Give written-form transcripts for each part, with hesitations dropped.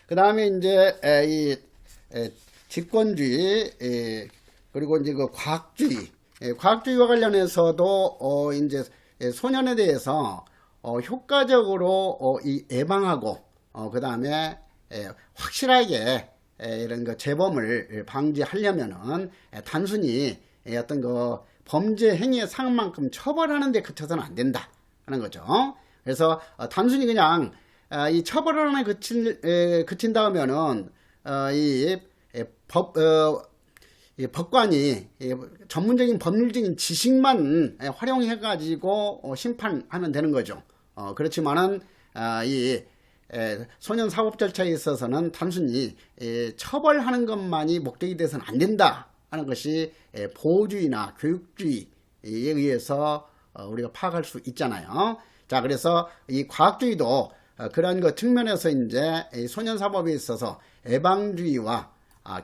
그 다음에 이제 이 직권주의, 그리고 이제 그 과학주의, 과학주의와 관련해서도 이제 소년에 대해서 효과적으로 이 예방하고 그 다음에 확실하게 이런 그 재범을 방지하려면은 단순히 어떤 그 범죄 행위의 상황만큼 처벌하는 데 그쳐서는 안 된다 하는 거죠. 그래서 단순히 그냥 이 처벌하는 그친다면은 이 법관이 전문적인 법률적인 지식만 활용해 가지고 심판하면 되는 거죠. 그렇지만은 이 소년 사법 절차에 있어서는 단순히 처벌하는 것만이 목적이 돼서는 안 된다 하는 것이 보호주의나 교육주의에 의해서 우리가 파악할 수 있잖아요. 자, 그래서 이 과학주의도 그런 것 측면에서 이제 소년 사법에 있어서 예방주의와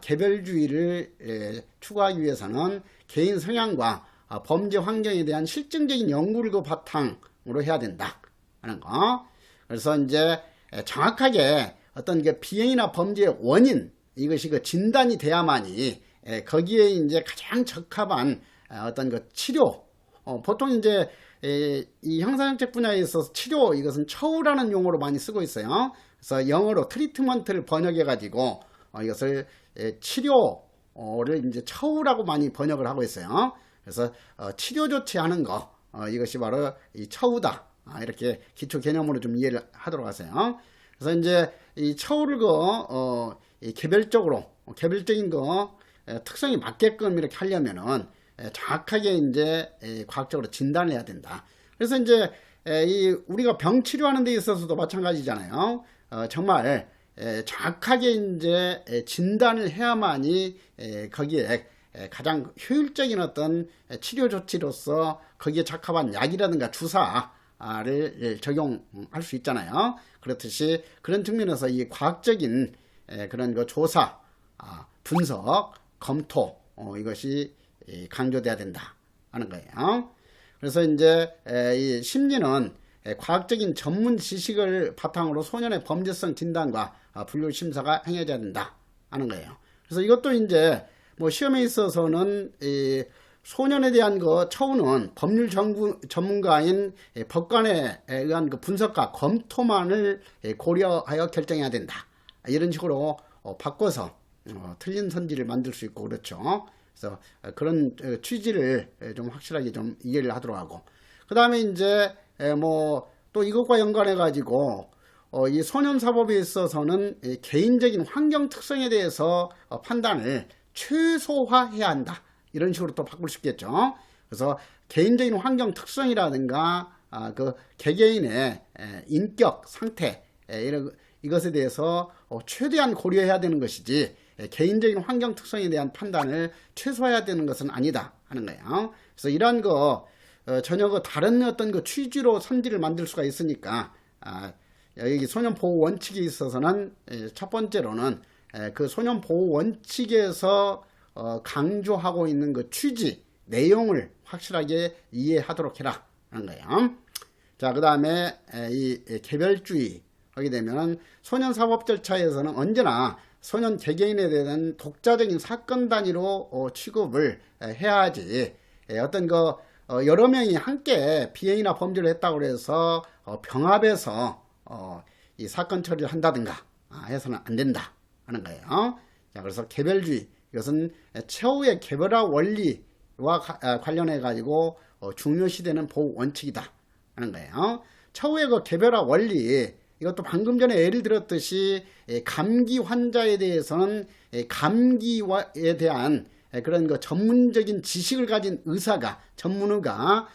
개별주의를 추구하기 위해서는 개인 성향과 범죄 환경에 대한 실증적인 연구를 그 바탕으로 해야 된다 하는 거. 그래서 이제 정확하게 어떤 그 비행이나 범죄의 원인, 이것이 그 진단이 돼야만이 거기에 이제 가장 적합한 어떤 그 치료, 보통 이제 이 형사정책 분야에 있어서 치료, 이것은 처우라는 용어로 많이 쓰고 있어요. 그래서 영어로 트리트먼트를 번역해 가지고 이것을 치료를 이제 처우라고 많이 번역을 하고 있어요. 그래서 치료 조치하는 거, 이것이 바로 이 처우다. 이렇게 기초 개념으로 좀 이해를 하도록 하세요. 그래서 이제 이 처우를 이 개별적인 특성이 맞게끔 이렇게 하려면은 정확하게 이제 과학적으로 진단을 해야 된다. 그래서 이제 우리가 병 치료하는 데 있어서도 마찬가지잖아요. 정말 정확하게 이제 진단을 해야만이 거기에 가장 효율적인 어떤 치료 조치로서 거기에 적합한 약이라든가 주사를 적용할 수 있잖아요. 그렇듯이 그런 측면에서 이 과학적인 그런 거 조사, 분석, 검토, 이것이 강조돼야 된다 하는 거예요. 그래서 이제 이 심리는 과학적인 전문 지식을 바탕으로 소년의 범죄성 진단과 분류 심사가 행해져야 된다 하는 거예요. 그래서 이것도 이제 뭐 시험에 있어서는 이 소년에 대한 그 처우는 법률 전문가인 법관에 의한 그 분석과 검토만을 고려하여 결정해야 된다. 이런 식으로 바꿔서 틀린 선지를 만들 수 있고 그렇죠. 그래서 그런 취지를 좀 확실하게 좀 이해를 하도록 하고, 그 다음에 이제 뭐 또 이것과 연관해 가지고 이 소년 사법에 있어서는 개인적인 환경 특성에 대해서 판단을 최소화해야 한다. 이런 식으로 또 바꿀 수 있겠죠. 그래서 개인적인 환경 특성이라든가 그 개개인의 인격 상태, 이것에 대해서 최대한 고려해야 되는 것이지 개인적인 환경 특성에 대한 판단을 최소화해야 되는 것은 아니다 하는 거예요. 그래서 이러한 거 전혀 그 다른 어떤 그 취지로 선지를 만들 수가 있으니까 여기 소년 보호 원칙에 있어서는 첫 번째로는 그 소년 보호 원칙에서 강조하고 있는 그 취지, 내용을 확실하게 이해하도록 해라 하는 거예요. 자, 그 다음에 이 개별주의 하게 되면 소년 사법 절차에서는 언제나 소년 개개인에 대한 독자적인 사건 단위로 취급을 해야지 어떤 그 여러 명이 함께 비행이나 범죄를 했다고 해서 병합해서 이 사건 처리를 한다든가 해서는 안 된다 하는 거예요. 자, 그래서 개별주의, 이것은 최후의 개별화 원리와 관련해 가지고 중요시되는 보호 원칙이다 하는 거예요. 최후의 그 개별화 원리, 이것도 방금 전에 예를 들었듯이 감기 환자에 대해서는 감기에 대한 그런 그 전문적인 지식을 가진 전문의가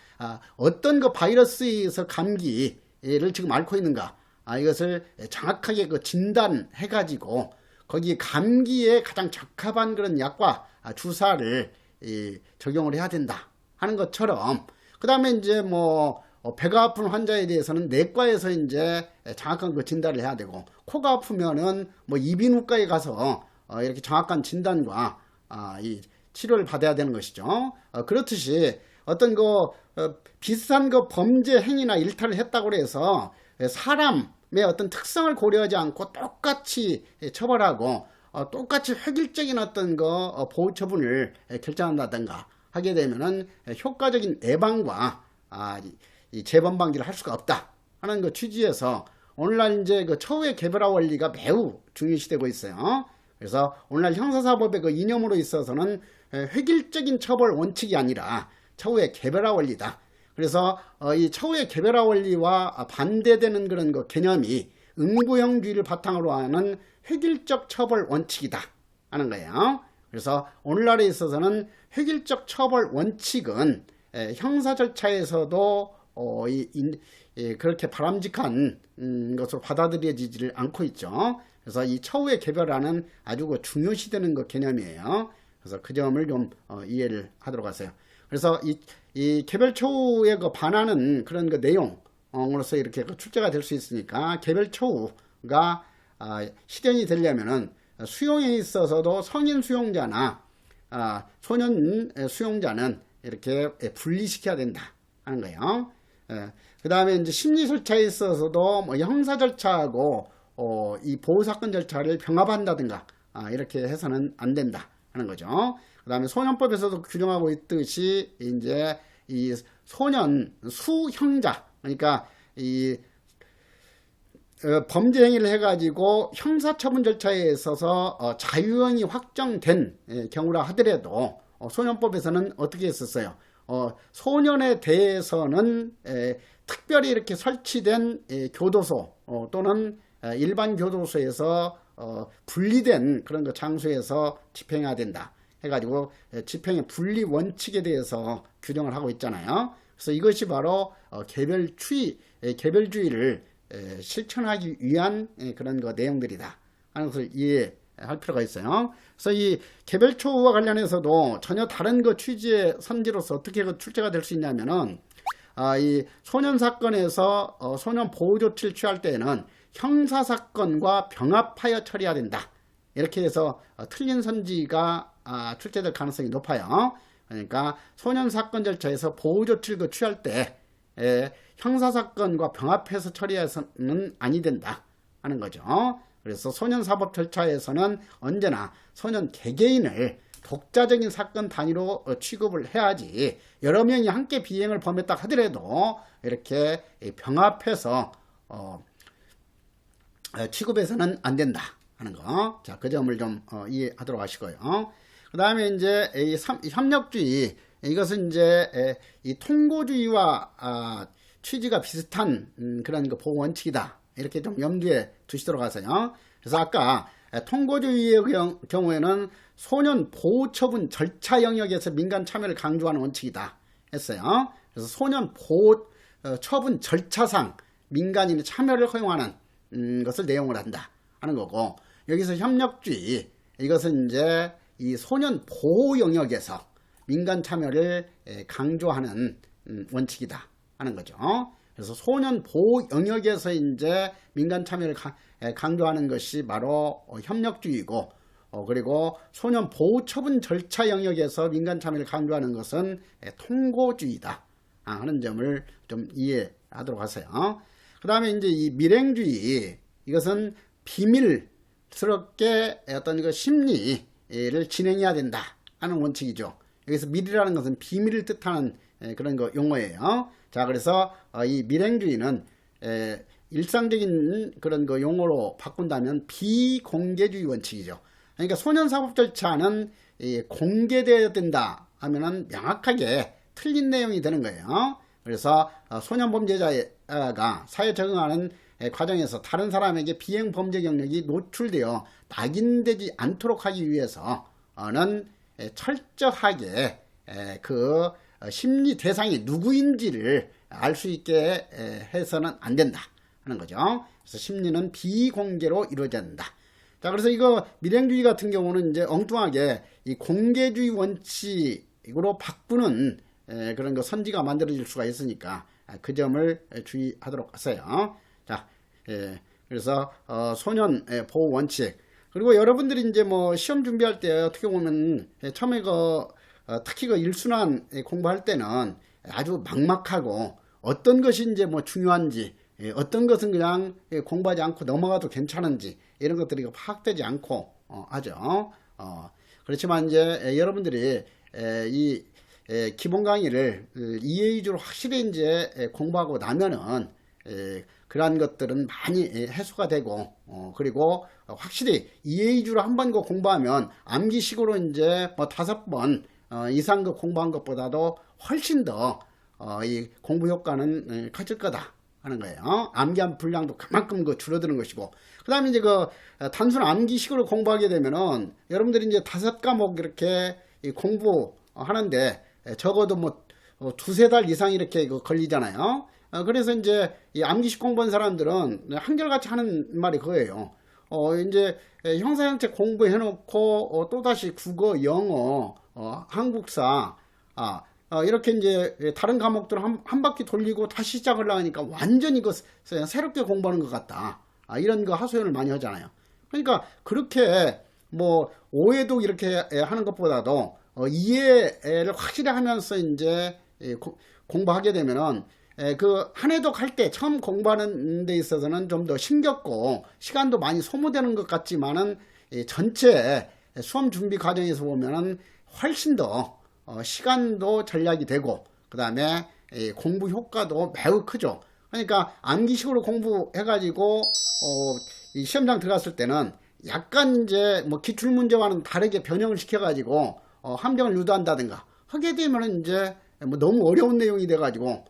어떤 그 바이러스에 의해서 감기를 지금 앓고 있는가, 이것을 정확하게 그 진단해 가지고 거기 감기에 가장 적합한 그런 약과 주사를 적용을 해야 된다 하는 것처럼, 그 다음에 이제 뭐 배가 아픈 환자에 대해서는 내과에서 이제 정확한 그 진단을 해야 되고, 코가 아프면은 뭐 이비인후과에 가서 이렇게 정확한 진단과 이 치료를 받아야 되는 것이죠. 그렇듯이 어떤 그 비슷한 그 범죄 행위나 일탈을 했다고 해서 사람의 어떤 특성을 고려하지 않고 똑같이 처벌하고 똑같이 획일적인 어떤 보호 처분을 결정한다든가 하게 되면은 효과적인 예방과 이 재범 방지를 할 수가 없다 하는 그 취지에서 오늘날 이제 그 처우의 개별화 원리가 매우 중요시되고 있어요. 그래서 오늘날 형사사법의 그 이념으로 있어서는 획일적인 처벌 원칙이 아니라 처우의 개별화 원리다. 그래서 이 처우의 개별화 원리와 반대되는 그런 그 개념이 응부형주의를 바탕으로 하는 획일적 처벌 원칙이다 하는 거예요. 그래서 오늘날에 있어서는 획일적 처벌 원칙은 형사 절차에서도 그렇게 바람직한 것으로 받아들여지지를 않고 있죠. 그래서 이 처우의 개별화는 아주 중요시되는 그 개념이에요. 그래서 그 점을 좀 이해를 하도록 하세요. 그래서 이 개별 처우에 반하는 그런 그 내용으로서 이렇게 출제가 될 수 있으니까 개별 처우가 실현이 되려면은 수용에 있어서도 성인 수용자나 소년 수용자는 이렇게 분리시켜야 된다 하는 거예요. 그 다음에 이제 심리 절차에 있어서도 뭐 형사 절차하고 이 보호사건 절차를 병합한다든가 이렇게 해서는 안 된다 하는 거죠. 그 다음에 소년법에서도 규정하고 있듯이 이제 이 소년 수형자, 그러니까 이 범죄 행위를 해가지고 형사처분 절차에 있어서 자유형이 확정된 경우라 하더라도 소년법에서는 어떻게 했었어요? 소년에 대해서는 특별히 이렇게 설치된 교도소 또는 일반 교도소에서 분리된 그런 장소에서 집행해야 된다 해가지고 집행의 분리 원칙에 대해서 규정을 하고 있잖아요. 그래서 이것이 바로 개별주의를 실천하기 위한 그런 내용들이다 하는 것을 이해할 필요가 있어요. 그래서 이 개별초와 관련해서도 전혀 다른 취지의 선지로서 어떻게 출제가 될 수 있냐면은 이 소년 사건에서 소년 보호 조치를 취할 때에는 형사 사건과 병합하여 처리해야 된다. 이렇게 해서 틀린 선지가 출제될 가능성이 높아요. 그러니까 소년 사건 절차에서 보호 조치를 취할 때 형사 사건과 병합해서 처리해서는 아니 된다 하는 거죠. 그래서 소년 사법 절차에서는 언제나 소년 개개인을 독자적인 사건 단위로 취급을 해야지 여러 명이 함께 비행을 범했다 하더라도 이렇게 병합해서 취급해서는 안 된다 하는 거. 자, 그 점을 좀 이해하도록 하시고요. 그 다음에 이제 이 협력주의, 이것은 이제 이 통고주의와 취지가 비슷한 그런 보호 원칙이다. 이렇게 좀 염두에 두시도록 하세요. 그래서 아까 통고주의의 경우에는 소년 보호 처분 절차 영역에서 민간 참여를 강조하는 원칙이다 했어요. 그래서 소년 보호 처분 절차상 민간인의 참여를 허용하는 것을 내용을 한다 하는 거고, 여기서 협력주의, 이것은 이제 이 소년 보호 영역에서 민간 참여를 강조하는 원칙이다 하는 거죠. 그래서 소년 보호 영역에서 이제 민간 참여를 강조하는 것이 바로 협력주의고, 그리고 소년 보호 처분 절차 영역에서 민간 참여를 강조하는 것은 통고주의다 하는 점을 좀 이해하도록 하세요. 그 다음에 이제 이 밀행주의, 이것은 비밀스럽게 어떤 심리를 진행해야 된다 하는 원칙이죠. 여기서 밀이라는 것은 비밀을 뜻하는 그런 용어예요. 자, 그래서 이 밀행주의는 일상적인 그런 용어로 바꾼다면 비공개주의 원칙이죠. 그러니까 소년사법 절차는 공개되어야 된다 하면은 명확하게 틀린 내용이 되는 거예요. 그래서 소년 범죄자가 사회 적응하는 과정에서 다른 사람에게 비행 범죄 경력이 노출되어 낙인되지 않도록 하기 위해서는 철저하게 그 심리 대상이 누구인지를 알 수 있게 해서는 안 된다 하는 거죠. 그래서 심리는 비공개로 이루어져야 된다. 자, 그래서 이거 밀행주의 같은 경우는 이제 엉뚱하게 이 공개주의 원칙으로 바꾸는 그런 선지가 만들어질 수가 있으니까 그 점을 주의하도록 하세요. 자, 그래서 소년 보호 원칙, 그리고 여러분들이 이제 뭐 시험 준비할 때 어떻게 보면 처음에 특히 일순환 공부할 때는 아주 막막하고 어떤 것이 이제 뭐 중요한지 어떤 것은 그냥 공부하지 않고 넘어가도 괜찮은지 이런 것들이 파악되지 않고 하죠. 그렇지만 이제 여러분들이 이 기본 강의를 이해 위주로 확실히 이제 공부하고 나면은 그러한 것들은 많이 해소가 되고 그리고 확실히 이해 위주로 한 번 공부하면 암기식으로 이제 뭐 5번 이상 공부한 것보다도 훨씬 더 이 공부 효과는 커질 거다 하는 거예요. 암기한 분량도 그만큼 줄어드는 것이고, 그 다음에 이제 단순 암기식으로 공부하게 되면은 여러분들이 이제 5과목 이렇게 공부하는데 적어도 뭐 2~3달 이상 이렇게 걸리잖아요. 그래서 이제 이 암기식 공부한 사람들은 한결같이 하는 말이 그거예요. 이제 형사형체 공부해놓고 또다시 국어, 영어, 한국사, 이렇게 이제 다른 과목들 한 바퀴 돌리고 다시 시작을 하니까 완전히 새롭게 공부하는 것 같다. 이런 거 하소연을 많이 하잖아요. 그러니까 그렇게 뭐 오해도 이렇게 하는 것보다도 이해를 확실히 하면서 이제 공부하게 되면은 그 한 해독 할 때 처음 공부하는 데 있어서는 좀 더 힘겹고 시간도 많이 소모되는 것 같지만은 전체 수험 준비 과정에서 보면은 훨씬 더 시간도 절약이 되고 그 다음에 공부 효과도 매우 크죠. 그러니까 암기식으로 공부해가지고 이 시험장 들어갔을 때는 약간 이제 뭐 기출 문제와는 다르게 변형을 시켜가지고 함정을 유도한다든가 하게 되면은 이제 뭐 너무 어려운 내용이 돼가지고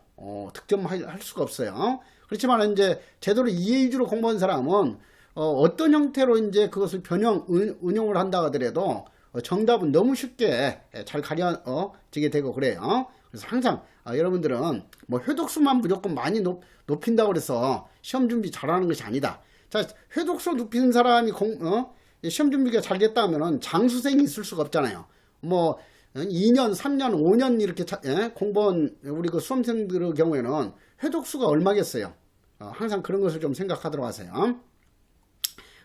득점할 수가 없어요. 그렇지만 이제 제대로 이해 위주로 공부한 사람은 어떤 형태로 이제 그것을 운용을 한다 하더라도 정답은 너무 쉽게 잘 가려지게 되고 그래요. 그래서 항상 여러분들은 뭐 회독수만 무조건 많이 높인다고 그래서 시험 준비 잘하는 것이 아니다. 자, 회독수 높이는 사람이 시험 준비가 잘 됐다면은 장수생이 있을 수가 없잖아요. 뭐 2년, 3년, 5년 이렇게 공부한 우리 그 수험생들의 경우에는 회독수가 얼마겠어요. 항상 그런 것을 좀 생각하도록 하세요.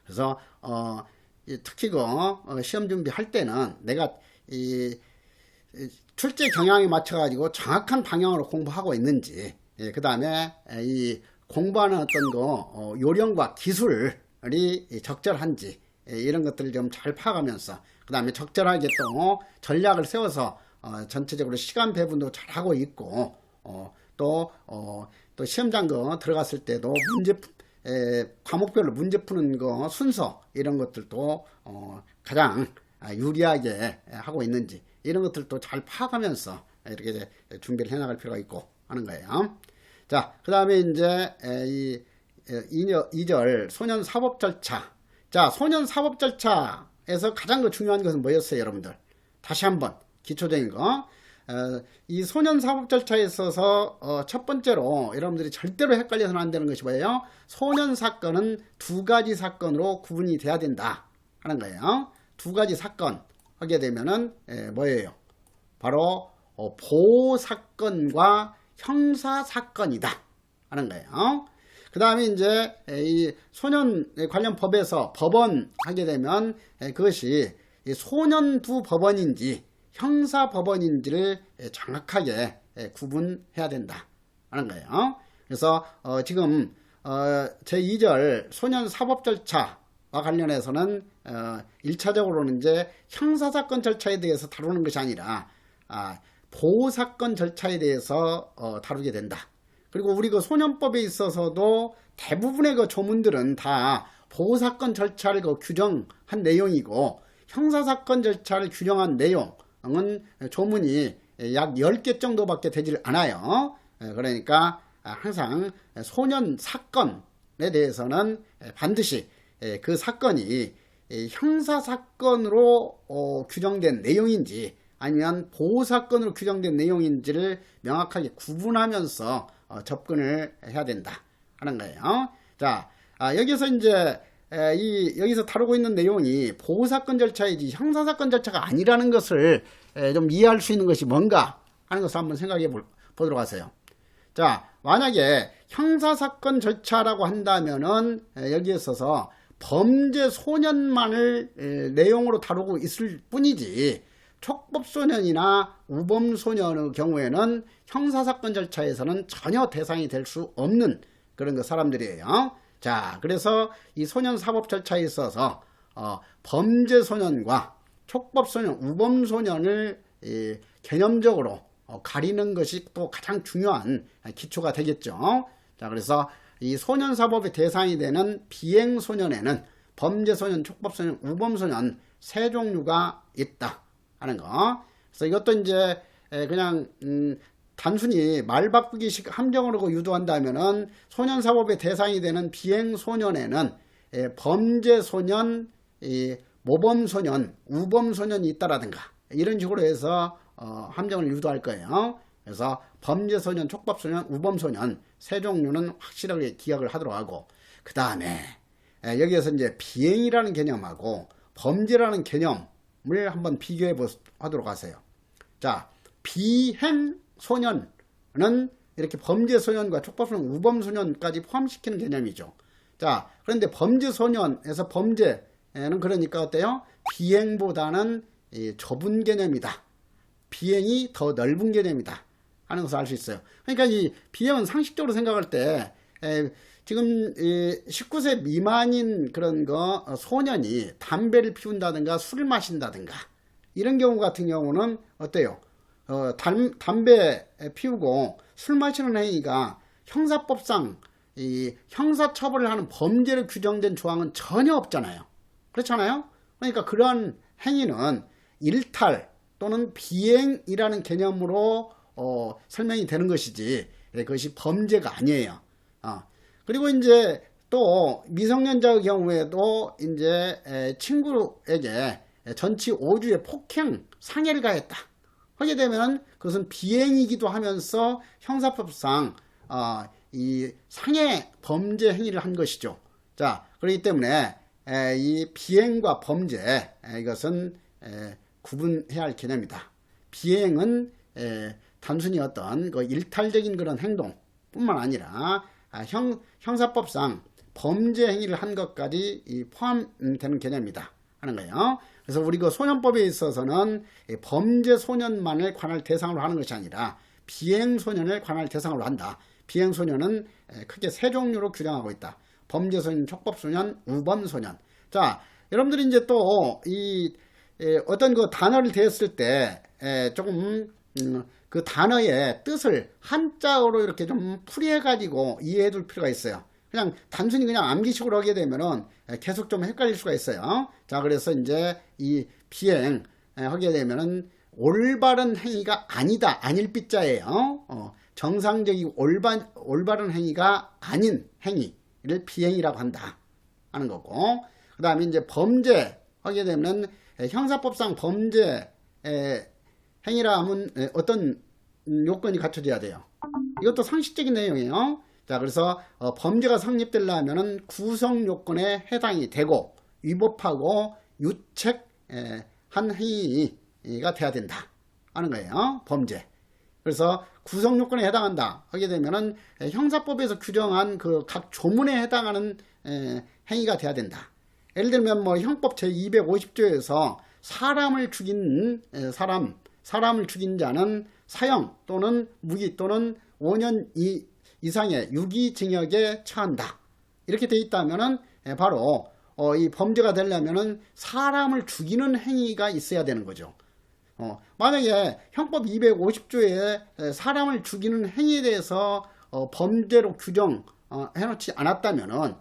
그래서 특히 시험 준비할 때는 내가 이 출제 경향에 맞춰 가지고 정확한 방향으로 공부하고 있는지, 그 다음에 이 공부하는 어떤 요령과 기술이 적절한지 이런 것들을 좀 잘 파악하면서 그 다음에 적절하게 또 전략을 세워서 전체적으로 시간 배분도 잘 하고 있고 또 시험장 들어갔을 때도 과목별로 문제 푸는 순서 이런 것들도 가장 유리하게 하고 있는지 이런 것들도 잘 파악하면서 이렇게 준비를 해나갈 필요가 있고 하는 거예요. 자, 그 다음에 이제 2절 소년 사법 절차. 자, 소년 사법 절차에서 가장 중요한 것은 뭐였어요, 여러분들? 다시 한번 기초적인 거. 이 소년 사법 절차에 있어서 첫 번째로 여러분들이 절대로 헷갈려서는 안 되는 것이 뭐예요? 소년 사건은 2가지 사건으로 구분이 돼야 된다 하는 거예요. 2가지 사건 하게 되면은 뭐예요? 바로 보호 사건과 형사 사건이다 하는 거예요. 그 다음에 이제 이 소년 관련 법에서 법원 하게 되면 그것이 소년부 법원인지 형사 법원인지를 정확하게 구분해야 된다 하는 거예요. 그래서 지금 제2절 소년 사법 절차와 관련해서는 1차적으로는 이제 형사사건 절차에 대해서 다루는 것이 아니라 보호사건 절차에 대해서 다루게 된다. 그리고 우리 그 소년법에 있어서도 대부분의 그 조문들은 다 보호사건 절차를 규정한 내용이고 형사사건 절차를 규정한 내용은 조문이 약 10개 정도밖에 되질 않아요. 그러니까 항상 소년 사건에 대해서는 반드시 그 사건이 형사사건으로 규정된 내용인지 아니면 보호사건으로 규정된 내용인지를 명확하게 구분하면서 접근을 해야 된다 하는 거예요. 자, 여기서 이제 여기서 다루고 있는 내용이 보호사건 절차이지 형사사건 절차가 아니라는 것을 좀 이해할 수 있는 것이 뭔가 하는 것을 한번 생각해 보도록 하세요. 자, 만약에 형사사건 절차라고 한다면은 여기에 있어서 범죄 소년만을 내용으로 다루고 있을 뿐이지 촉법소년이나 우범소년의 경우에는 형사사건 절차에서는 전혀 대상이 될 수 없는 그런 그 사람들이에요. 자, 그래서 이 소년 사법 절차에 있어서 범죄 소년과 촉법 소년, 우범 소년을 개념적으로 가리는 것이 또 가장 중요한 기초가 되겠죠. 자, 그래서 이 소년 사법의 대상이 되는 비행 소년에는 범죄 소년, 촉법 소년, 우범 소년 세 종류가 있다 하는 거. 그래서 이것도 이제 그냥 단순히 말 바꾸기식 함정으로 유도한다면은 소년 사법의 대상이 되는 비행 소년에는 범죄 소년, 모범 소년, 우범 소년이 있다라든가 이런 식으로 해서 함정을 유도할 거예요. 그래서 범죄 소년, 촉법 소년, 우범 소년 세 종류는 확실하게 기억을 하도록 하고, 그 다음에 여기에서 이제 비행이라는 개념하고 범죄라는 개념을 한번 비교해 보도록 하세요. 자, 비행 소년은 이렇게 범죄 소년과 촉법 소년, 우범 소년까지 포함시키는 개념이죠. 자, 그런데 범죄 소년에서 범죄는 그러니까 어때요? 비행보다는 좁은 개념이다. 비행이 더 넓은 개념이다 하는 것을 알 수 있어요. 그러니까 이 비행은 상식적으로 생각할 때 지금 19세 미만인 그런 소년이 담배를 피운다든가 술을 마신다든가 이런 경우 같은 경우는 어때요? 담배 피우고 술 마시는 행위가 형사법상 형사처벌을 하는 범죄로 규정된 조항은 전혀 없잖아요. 그렇잖아요? 그러니까 그러한 행위는 일탈 또는 비행이라는 개념으로 설명이 되는 것이지 그것이 범죄가 아니에요. 그리고 이제 또 미성년자의 경우에도 이제 친구에게 전치 5주의 폭행, 상해를 가했다. 하게 되면 그것은 비행이기도 하면서 형사법상 이 상해 범죄 행위를 한 것이죠. 자, 그렇기 때문에 이 비행과 범죄 이것은 구분해야 할 개념이다. 비행은 단순히 어떤 그 일탈적인 그런 행동뿐만 아니라 형사법상 범죄 행위를 한 것까지 포함되는 개념이다 하는 거예요. 그래서 우리 그 소년법에 있어서는 범죄 소년만을 관할 대상으로 하는 것이 아니라 비행 소년을 관할 대상으로 한다. 비행 소년은 크게 세 종류로 규정하고 있다. 범죄 소년, 촉법 소년, 우범 소년. 자, 여러분들이 이제 또 이 어떤 그 단어를 대했을 때 조금 그 단어의 뜻을 한자어로 이렇게 좀 풀이해 가지고 이해해 둘 필요가 있어요. 그냥 단순히 그냥 암기식으로 하게 되면은 계속 좀 헷갈릴 수가 있어요. 자, 그래서 이제 이 비행 하게 되면은 올바른 행위가 아니다, 아닐 삐자예요. 정상적이고 올바른 행위가 아닌 행위를 비행이라고 한다 하는 거고, 그 다음에 이제 범죄 하게 되면 형사법상 범죄 행위라 하면 어떤 요건이 갖춰져야 돼요. 이것도 상식적인 내용이에요. 자, 그래서 범죄가 성립되려면은 구성 요건에 해당이 되고 위법하고 유책한 행위가 돼야 된다 하는 거예요. 범죄. 그래서 구성 요건에 해당한다 하게 되면은 형사법에서 규정한 그 각 조문에 해당하는 행위가 돼야 된다. 예를 들면 뭐 형법 제250조에서 사람을 죽인 사람을 죽인 자는 사형 또는 무기 또는 5년 이상의 유기징역에 처한다. 이렇게 돼 있다면은 바로 이 범죄가 되려면은 사람을 죽이는 행위가 있어야 되는 거죠. 만약에 형법 250조에 사람을 죽이는 행위에 대해서 범죄로 규정해 놓지 않았다면은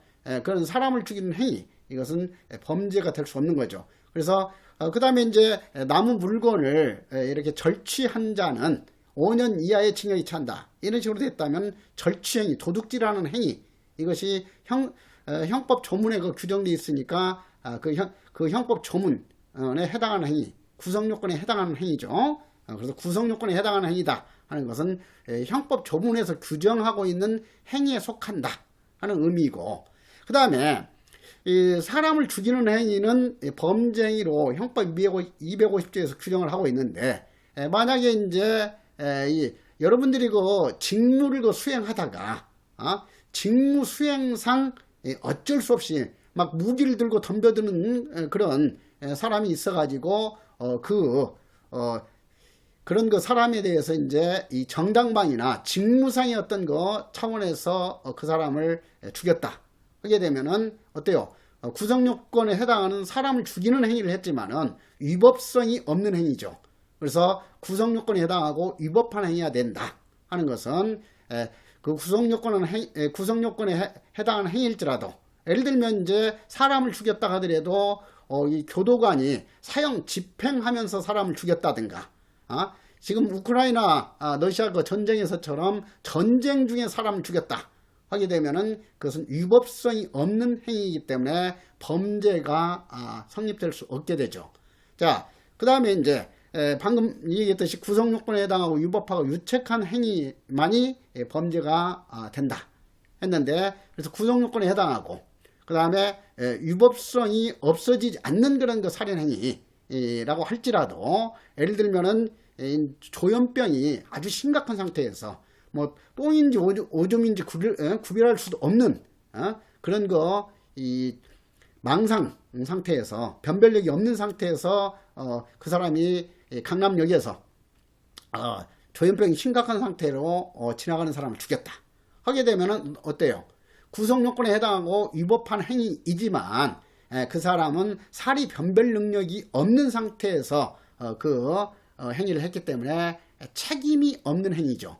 그런 사람을 죽이는 행위, 이것은 범죄가 될 수 없는 거죠. 그래서 그 다음에 이제 남은 물건을 이렇게 절취한 자는 5년 이하의 징역이 처한다. 이런 식으로 됐다면 절취행위, 도둑질하는 행위, 이것이 형법 조문에 규정되어 있으니까 그 형법 조문에 해당하는 행위, 구성요건에 해당하는 행위죠. 그래서 구성요건에 해당하는 행위다 하는 것은 형법 조문에서 규정하고 있는 행위에 속한다 하는 의미이고, 그 다음에 이 사람을 죽이는 행위는 범죄 행위로 형법 250조에서 규정을 하고 있는데, 만약에 이제 여러분들이 그 직무를 수행하다가 직무 수행상 어쩔 수 없이 막 무기를 들고 덤벼드는 그런 사람이 있어가지고 그 그런 그 사람에 대해서 이제 이 정당방위나 직무상의 어떤 거 차원에서 그 사람을 죽였다 하게 되면은 어때요? 구성요건에 해당하는 사람을 죽이는 행위를 했지만은 위법성이 없는 행위죠. 그래서 구성요건에 해당하고 위법한 행위가 된다 하는 것은 그 구성요건에 해당하는 행위일지라도, 예를 들면 이제 사람을 죽였다 하더라도 이 교도관이 사형 집행하면서 사람을 죽였다든가, 지금 우크라이나 러시아 그 전쟁에서처럼 전쟁 중에 사람을 죽였다 하게 되면은 그것은 위법성이 없는 행위이기 때문에 범죄가 성립될 수 없게 되죠. 자, 그 다음에 이제 방금 얘기했듯이 구성요건에 해당하고 위법하고 유책한 행위만이 범죄가 된다 했는데, 그래서 구성요건에 해당하고 그 다음에 위법성이 없어지지 않는 그런 그 살인행위라고 할지라도, 예를 들면은 조현병이 아주 심각한 상태에서 뭐 똥인지 오줌인지 구별할 수도 없는 그런 거 이 망상 상태에서, 변별력이 없는 상태에서 그 사람이 강남역에서 조현병이 심각한 상태로 지나가는 사람을 죽였다 하게 되면은 어때요? 구성요건에 해당하고 위법한 행위이지만 그 사람은 사리 변별 능력이 없는 상태에서 그 행위를 했기 때문에 책임이 없는 행위죠.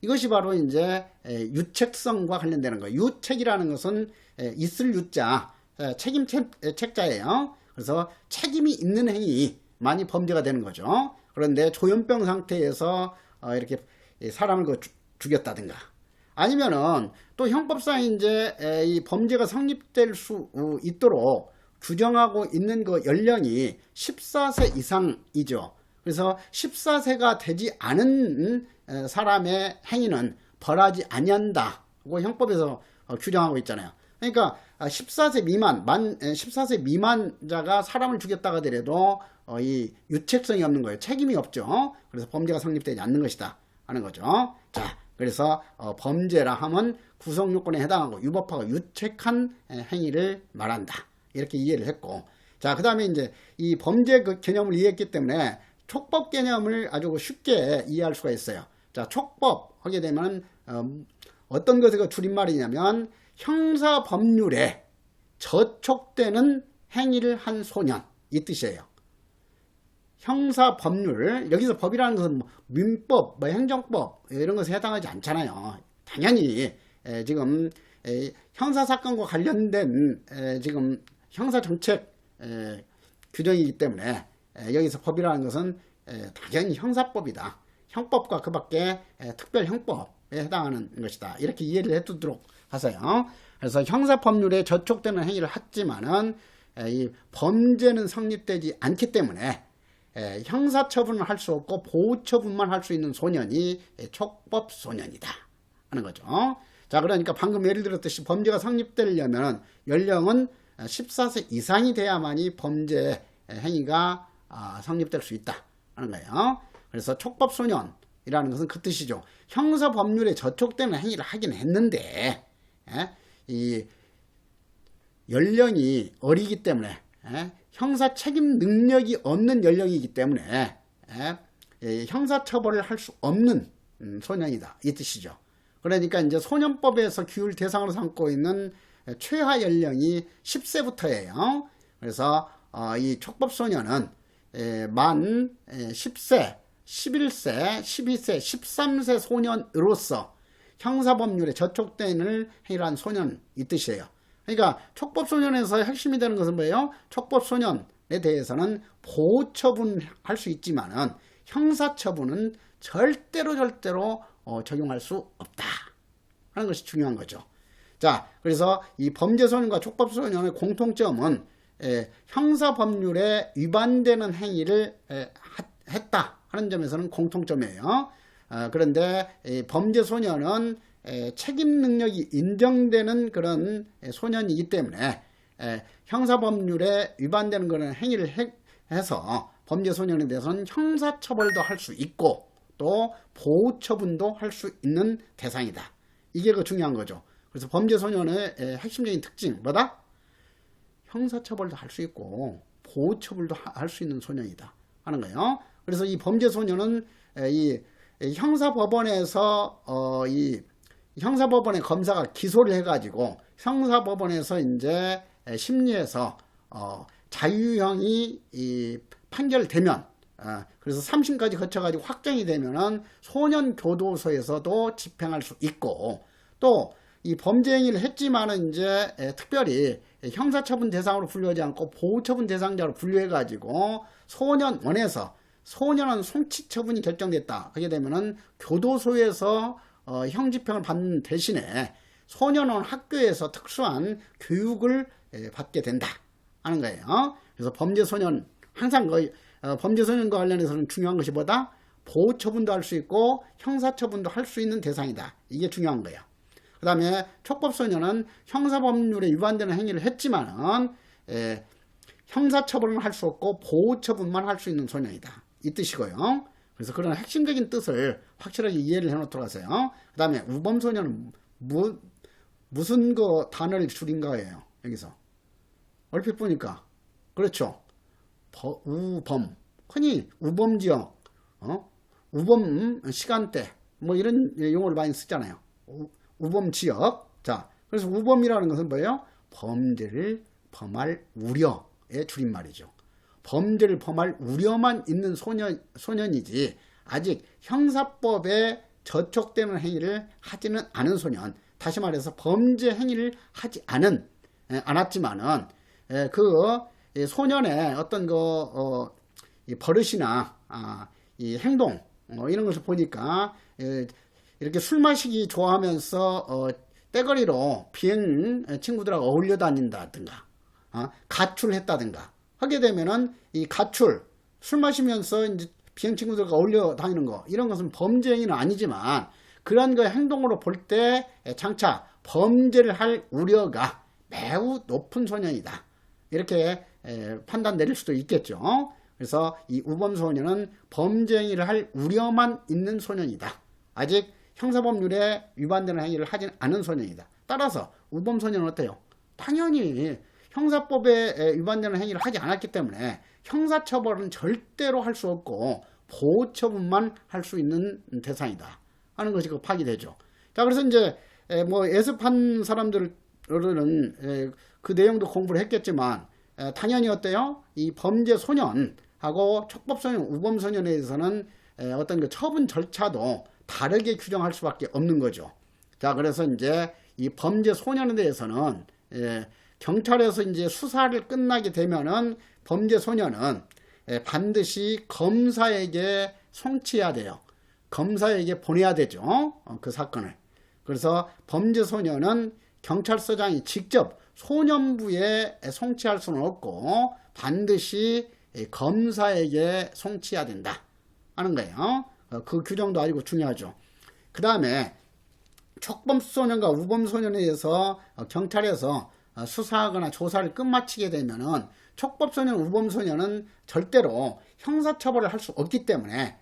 이것이 바로 이제 유책성과 관련되는 거예요. 유책이라는 것은 있을 유자, 책임 책자예요. 그래서 책임이 있는 행위만이 범죄가 되는 거죠. 그런데 조현병 상태에서 이렇게 사람을 죽였다든가, 아니면은 또 형법상 이제 이 범죄가 성립될 수 있도록 규정하고 있는 그 연령이 14세 이상이죠. 그래서 14세가 되지 않은 사람의 행위는 벌하지 아니한다고 형법에서 규정하고 있잖아요. 그러니까 14세 미만, 14세 미만자가 사람을 죽였다가 하더라도 이 유책성이 없는 거예요. 책임이 없죠. 그래서 범죄가 성립되지 않는 것이다 하는 거죠. 자, 그래서 범죄라 하면 구성요건에 해당하고 위법하고 유책한 행위를 말한다, 이렇게 이해를 했고, 자, 그 다음에 이제 이 범죄 그 개념을 이해했기 때문에 촉법 개념을 아주 쉽게 이해할 수가 있어요. 자, 촉법 하게 되면 어떤 것의 그 줄임말이냐면 형사법률에 저촉되는 행위를 한 소년, 이 뜻이에요. 형사법률, 여기서 법이라는 것은 뭐 민법, 뭐 행정법 이런 것에 해당하지 않잖아요. 당연히 지금 형사사건과 관련된 지금 형사정책 규정이기 때문에 여기서 법이라는 것은 당연히 형사법이다. 형법과 그 밖에 특별형법에 해당하는 것이다. 이렇게 이해를 해두도록 하세요. 그래서 형사법률에 저촉되는 행위를 했지만은 이 범죄는 성립되지 않기 때문에 형사처분을 할 수 없고 보호처분만 할 수 있는 소년이 촉법소년이다 하는 거죠. 자, 그러니까 방금 예를 들었듯이 범죄가 성립되려면 연령은 14세 이상이 돼야만이 범죄 행위가 성립될 수 있다 하는 거예요. 그래서 촉법소년이라는 것은 그 뜻이죠. 형사법률에 저촉되는 행위를 하긴 했는데 이 연령이 어리기 때문에 형사 책임 능력이 없는 연령이기 때문에 형사처벌을 할 수 없는 소년이다, 이 뜻이죠. 그러니까 이제 소년법에서 규율 대상으로 삼고 있는 최하 연령이 10세부터예요. 그래서 이 촉법소년은 만 10세, 11세, 12세, 13세 소년으로서 형사법률에 저촉되는 행위를 한 소년, 이 뜻이에요. 그러니까 촉법소년에서 핵심이 되는 것은 뭐예요? 촉법소년에 대해서는 보호처분할 수 있지만은 형사처분은 절대로 적용할 수 없다 하는 것이 중요한 거죠. 자, 그래서 이 범죄소년과 촉법소년의 공통점은 형사법률에 위반되는 행위를 했다 하는 점에서는 공통점이에요. 그런데 범죄소년은 책임 능력이 인정되는 그런 소년이기 때문에 형사법률에 위반되는 그런 행위를 해서 범죄소년에 대해서는 형사처벌도 할 수 있고 또 보호처분도 할 수 있는 대상이다. 이게 그 중요한 거죠. 그래서 범죄소년의 핵심적인 특징 뭐다? 형사처벌도 할 수 있고 보호처벌도 할 수 있는 소년이다 하는 거예요. 그래서 이 범죄 소년은 이 형사법원에서 이 형사법원의 검사가 기소를 해가지고 형사법원에서 이제 심리에서 자유형이 이 판결되면 그래서 3심까지 거쳐가지고 확정이 되면은 소년교도소에서도 집행할 수 있고, 또 이 범죄 행위를 했지만은 이제 특별히 형사처분 대상으로 분류하지 않고 보호처분 대상자로 분류해가지고 소년원에서 소년원 송치처분이 결정됐다 하게 되면은 교도소에서 형집행을 받는 대신에 소년원 학교에서 특수한 교육을 받게 된다 하는 거예요. 그래서 범죄소년 항상 범죄소년과 관련해서는 중요한 것이 뭐다? 보호처분도 할 수 있고 형사처분도 할 수 있는 대상이다. 이게 중요한 거예요. 그 다음에 촉법소년은 형사법률에 위반되는 행위를 했지만은 형사처분을 할 수 없고 보호처분만 할 수 있는 소년이다. 이 뜻이고요. 그래서 그런 핵심적인 뜻을 확실하게 이해를 해놓도록 하세요. 그 다음에 우범소년은 무슨 그 단어를 줄인 거예요? 여기서 얼핏 보니까 그렇죠. 우범, 흔히 우범지역, 우범 시간대 뭐 이런 용어를 많이 쓰잖아요. 우범지역. 자, 그래서 우범이라는 것은 뭐예요? 범죄를 범할 우려의 줄임말이죠. 범죄를 범할 우려만 있는 소년이지 아직 형사법에 저촉되는 행위를 하지는 않은 소년. 다시 말해서 범죄 행위를 하지 않았지만은 그 소년의 어떤 이 버릇이나 이 행동 이런 것을 보니까 이렇게 술 마시기 좋아하면서 떼거리로 비행 친구들하고 어울려 다닌다든가 가출했다든가 하게 되면은 이 가출 술 마시면서 이제 비행 친구들과 어울려 다니는 거 이런 것은 범죄 행위는 아니지만 그러한 그 행동으로 볼 때 장차 범죄를 할 우려가 매우 높은 소년이다. 이렇게 판단 내릴 수도 있겠죠. 그래서 이 우범소년은 범죄 행위를 할 우려만 있는 소년이다. 아직 형사법률에 위반되는 행위를 하진 않은 소년이다. 따라서 우범소년은 어때요? 당연히 형사법에 위반되는 행위를 하지 않았기 때문에 형사처벌은 절대로 할 수 없고 보호처분만 할 수 있는 대상이다 하는 것이 그 파기되죠. 자, 그래서 이제 뭐 예습한 사람들은 그 내용도 공부를 했겠지만 당연히 어때요? 이 범죄 소년하고 촉법소년, 우범소년에 대해서는 어떤 그 처분 절차도 다르게 규정할 수밖에 없는 거죠. 자, 그래서 이제 이 범죄 소년에 대해서는 경찰에서 이제 수사를 끝나게 되면은 범죄 소년은 반드시 검사에게 송치해야 돼요. 검사에게 보내야 되죠. 그 사건을. 그래서 범죄 소년은 경찰서장이 직접 소년부에 송치할 수는 없고 반드시 검사에게 송치해야 된다 하는 거예요. 그 규정도 아주 중요하죠. 그 다음에 촉법소년과 우범소년에 대해서 경찰에서 수사하거나 조사를 끝마치게 되면은 촉법소년, 우범소년은 절대로 형사처벌을 할 수 없기 때문에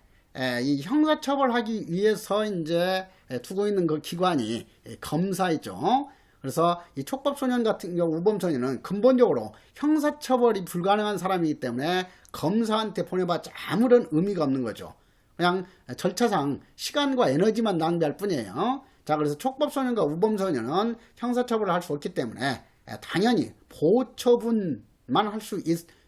이 형사처벌하기 위해서 이제 두고 있는 그 기관이 검사이죠. 그래서 이 촉법소년 같은 경우 우범소년은 근본적으로 형사처벌이 불가능한 사람이기 때문에 검사한테 보내봤자 아무런 의미가 없는 거죠. 그냥 절차상 시간과 에너지만 낭비할 뿐이에요. 자, 그래서 촉법소년과 우범소년은 형사처벌을 할 수 없기 때문에 당연히 보호처분만 할 수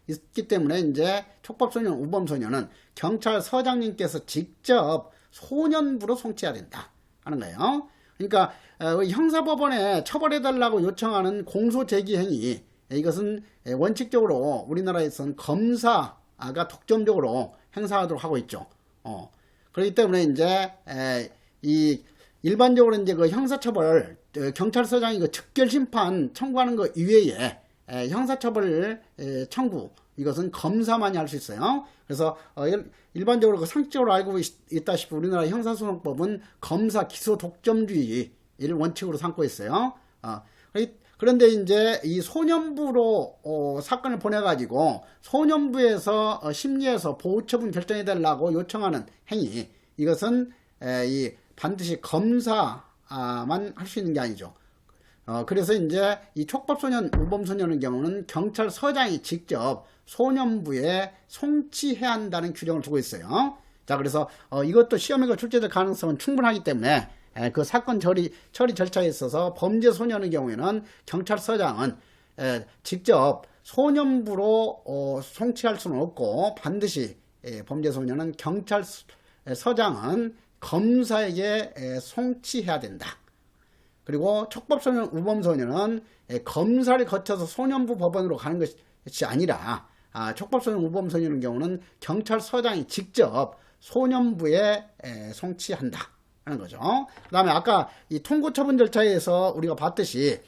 있기 때문에 이제 촉법소년, 우범소년은 경찰서장님께서 직접 소년부로 송치해야 된다 하는 거예요. 그러니까 형사법원에 처벌해달라고 요청하는 공소제기행위, 이것은 원칙적으로 우리나라에서는 검사가 독점적으로 행사하도록 하고 있죠. 그렇기 때문에 이제 이 일반적으로 이제 그 형사처벌 경찰서장이 그 즉결심판 청구하는 것 이외에 형사처벌 청구 이것은 검사만이 할 수 있어요. 그래서 일반적으로 그 상식적으로 알고 있다시피 우리나라 형사소송법은 검사 기소 독점주의를 원칙으로 삼고 있어요. 그런데 이제 이 소년부로 사건을 보내가지고 소년부에서 심리에서 보호처분 결정해달라고 요청하는 행위, 이것은 이 반드시 검사만 할 수 있는 게 아니죠. 그래서 이제 이 촉법소년, 우범소년의 경우는 경찰서장이 직접 소년부에 송치해야 한다는 규정을 두고 있어요. 자, 그래서 이것도 시험에 출제될 가능성은 충분하기 때문에 그 사건 처리 절차에 있어서 범죄 소년의 경우에는 경찰서장은 직접 소년부로 송치할 수는 없고 반드시 범죄 소년은 경찰서장은 검사에게 송치해야 된다. 그리고 촉법소년, 우범소년은 검사를 거쳐서 소년부 법원으로 가는 것이 아니라 촉법소년, 우범소년의 경우는 경찰서장이 직접 소년부에 송치한다 하는 거죠. 그 다음에 아까 이 통고처분 절차에서 우리가 봤듯이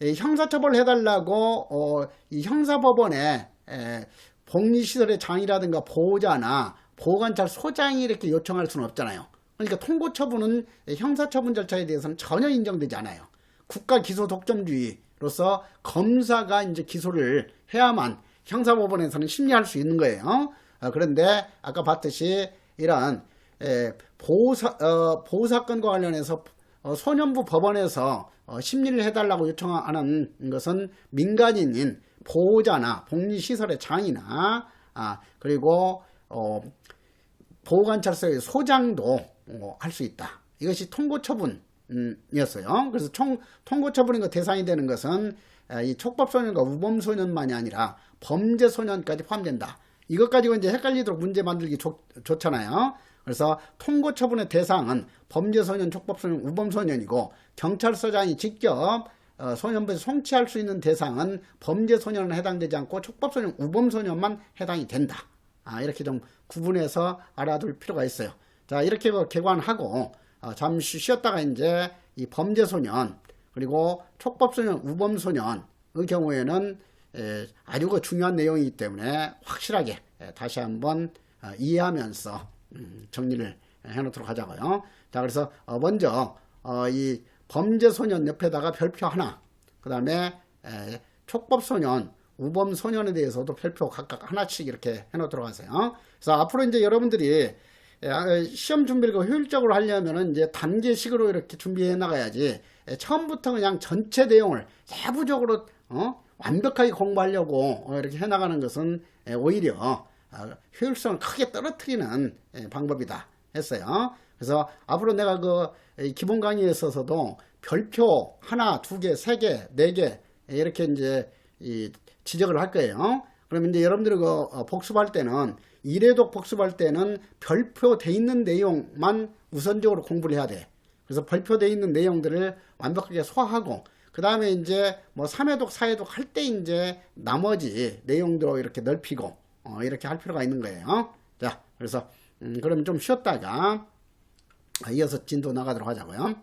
형사처벌을 해달라고 이 형사법원에 복리시설의 장이라든가 보호자나 보호관찰소장이 이렇게 요청할 수는 없잖아요. 그러니까 통고처분은 형사처분 절차에 대해서는 전혀 인정되지 않아요. 국가 기소 독점주의로서 검사가 이제 기소를 해야만 형사법원에서는 심리할 수 있는 거예요. 그런데 아까 봤듯이 이런 보호사건과 관련해서 소년부 법원에서 심리를 해달라고 요청하는 것은 민간인인 보호자나 복리시설의 장이나 그리고 보호관찰소의 소장도 할 수 있다. 이것이 통고처분이었어요. 그래서 통고처분의 대상이 되는 것은 이 촉법소년과 우범소년만이 아니라 범죄소년까지 포함된다. 이것 가지고 이제 헷갈리도록 문제 만들기 좋잖아요. 그래서 통고처분의 대상은 범죄소년, 촉법소년, 우범소년이고 경찰서장이 직접 소년부에 송치할 수 있는 대상은 범죄소년은 해당되지 않고 촉법소년, 우범소년만 해당이 된다. 이렇게 좀 구분해서 알아둘 필요가 있어요. 자, 이렇게 개관하고 잠시 쉬었다가 이제 이 범죄소년 그리고 촉법소년, 우범소년의 경우에는 아주 중요한 내용이기 때문에 확실하게 다시 한번 이해하면서 정리를 해놓도록 하자고요. 자, 그래서 먼저 이 범죄소년 옆에다가 별표 하나, 그 다음에 촉법소년, 우범소년에 대해서도 별표 각각 하나씩 이렇게 해놓도록 하세요. 그래서 앞으로 이제 여러분들이 시험 준비를 효율적으로 하려면은 이제 단계식으로 이렇게 준비해 나가야지 처음부터 그냥 전체 내용을 세부적으로 완벽하게 공부하려고 이렇게 해 나가는 것은 오히려 효율성을 크게 떨어뜨리는 방법이다 했어요. 그래서 앞으로 내가 그 기본 강의에 있어서도 별표 하나, 두 개, 세 개, 네 개 이렇게 이제 지적을 할 거예요. 그러면 이제 여러분들이 복습할 때는 이례독 복습할 때는 별표돼 있는 내용만 우선적으로 공부를 해야 돼. 그래서 별표돼 있는 내용들을 완벽하게 소화하고 그 다음에 이제 뭐 3회독, 4회독 할 때 이제 나머지 내용도 이렇게 넓히고 이렇게 할 필요가 있는 거예요. 자, 그래서 그러면 좀 쉬었다가 이어서 진도 나가도록 하자고요.